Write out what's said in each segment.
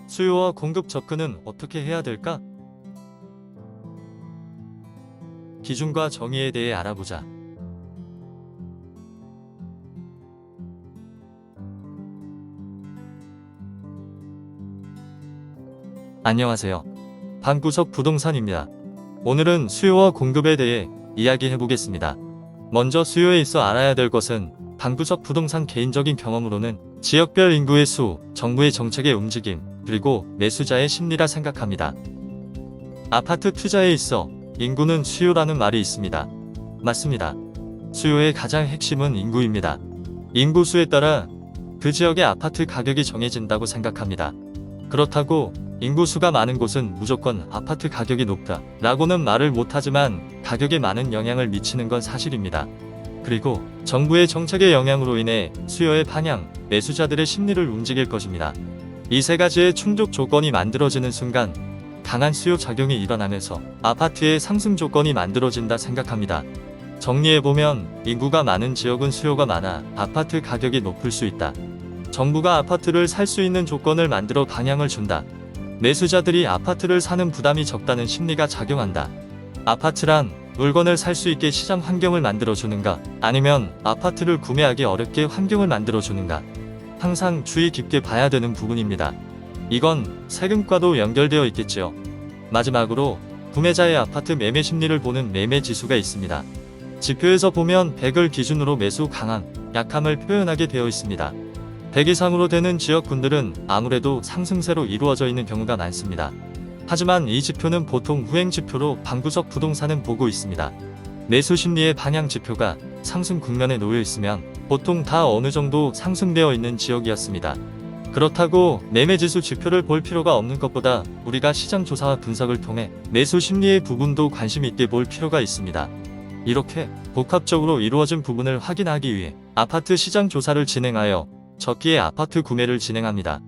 수요와 공급 접근은 어떻게 해야 될까? 기준과 정의에 대해 알아보자. 안녕하세요. 방구석 부동산입니다. 오늘은 수요와 공급에 대해 이야기해 보겠습니다. 먼저 수요에 있어 알아야 될 것은 방구석 부동산 개인적인 경험으로는 지역별 인구의 수, 정부의 정책의 움직임, 그리고 매수자의 심리라 생각합니다. 아파트 투자에 있어 인구는 수요라는 말이 있습니다. 맞습니다. 수요의 가장 핵심은 인구입니다. 인구수에 따라 그 지역의 아파트 가격이 정해진다고 생각합니다. 그렇다고 인구수가 많은 곳은 무조건 아파트 가격이 높다 라고는 말을 못하지만 가격에 많은 영향을 미치는 건 사실입니다. 그리고 정부의 정책의 영향으로 인해 수요의 방향, 매수자들의 심리를 움직일 것입니다. 이 세 가지의 충족 조건이 만들어지는 순간 강한 수요 작용이 일어나면서 아파트의 상승 조건이 만들어진다 생각합니다. 정리해보면 인구가 많은 지역은 수요가 많아 아파트 가격이 높을 수 있다. 정부가 아파트를 살 수 있는 조건을 만들어 방향을 준다. 매수자들이 아파트를 사는 부담이 적다는 심리가 작용한다. 아파트란 물건을 살 수 있게 시장 환경을 만들어주는가, 아니면 아파트를 구매하기 어렵게 환경을 만들어주는가. 항상 주의 깊게 봐야 되는 부분입니다. 이건 세금과도 연결되어 있겠지요. 마지막으로 구매자의 아파트 매매 심리를 보는 매매 지수가 있습니다. 지표에서 보면 100을 기준으로 매수 강함, 약함을 표현하게 되어 있습니다. 100 이상으로 되는 지역군들은 아무래도 상승세로 이루어져 있는 경우가 많습니다. 하지만 이 지표는 보통 후행 지표로 방구석 부동산은 보고 있습니다. 매수 심리의 방향 지표가 상승 국면에 놓여 있으면 보통 다 어느 정도 상승되어 있는 지역이었습니다. 그렇다고 매매지수 지표를 볼 필요가 없는 것보다 우리가 시장 조사와 분석을 통해 매수 심리의 부분도 관심 있게 볼 필요가 있습니다. 이렇게 복합적으로 이루어진 부분을 확인하기 위해 아파트 시장 조사를 진행하여 적기에 아파트 구매를 진행합니다.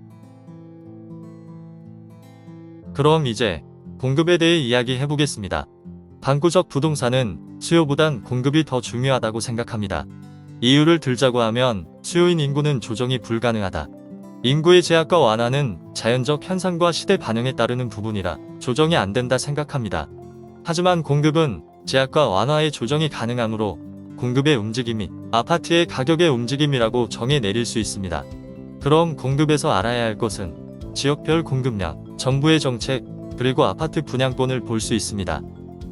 그럼 이제 공급에 대해 이야기해 보겠습니다. 방구석 부동산은 수요보단 공급이 더 중요하다고 생각합니다. 이유를 들자고 하면 수요인 인구는 조정이 불가능하다. 인구의 제약과 완화는 자연적 현상과 시대 반영에 따르는 부분이라 조정이 안 된다 생각합니다. 하지만 공급은 제약과 완화의 조정이 가능하므로 공급의 움직임이 아파트의 가격의 움직임이라고 정해 내릴 수 있습니다. 그럼 공급에서 알아야 할 것은 지역별 공급량, 정부의 정책, 그리고 아파트 분양권을 볼 수 있습니다.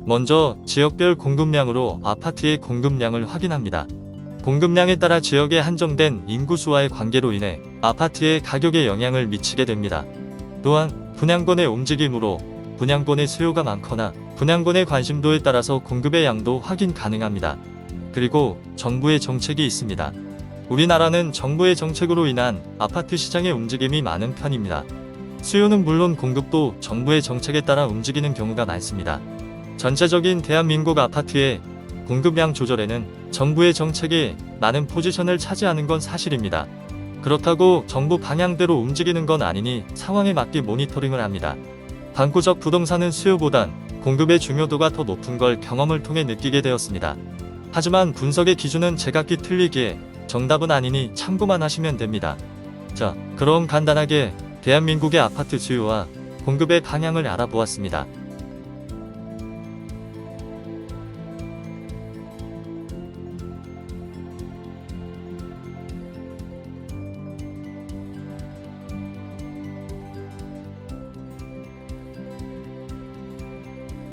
먼저 지역별 공급량으로 아파트의 공급량을 확인합니다. 공급량에 따라 지역에 한정된 인구수와의 관계로 인해 아파트의 가격에 영향을 미치게 됩니다. 또한 분양권의 움직임으로 분양권의 수요가 많거나 분양권의 관심도에 따라서 공급의 양도 확인 가능합니다. 그리고 정부의 정책이 있습니다. 우리나라는 정부의 정책으로 인한 아파트 시장의 움직임이 많은 편입니다. 수요는 물론 공급도 정부의 정책에 따라 움직이는 경우가 많습니다. 전체적인 대한민국 아파트의 공급량 조절에는 정부의 정책이 많은 포지션을 차지하는 건 사실입니다. 그렇다고 정부 방향대로 움직이는 건 아니니 상황에 맞게 모니터링을 합니다. 방구석 부동산은 수요보단 공급의 중요도가 더 높은 걸 경험을 통해 느끼게 되었습니다. 하지만 분석의 기준은 제각기 틀리기에 정답은 아니니 참고만 하시면 됩니다. 자, 그럼 간단하게 대한민국의 아파트 수요와 공급의 방향을 알아보았습니다.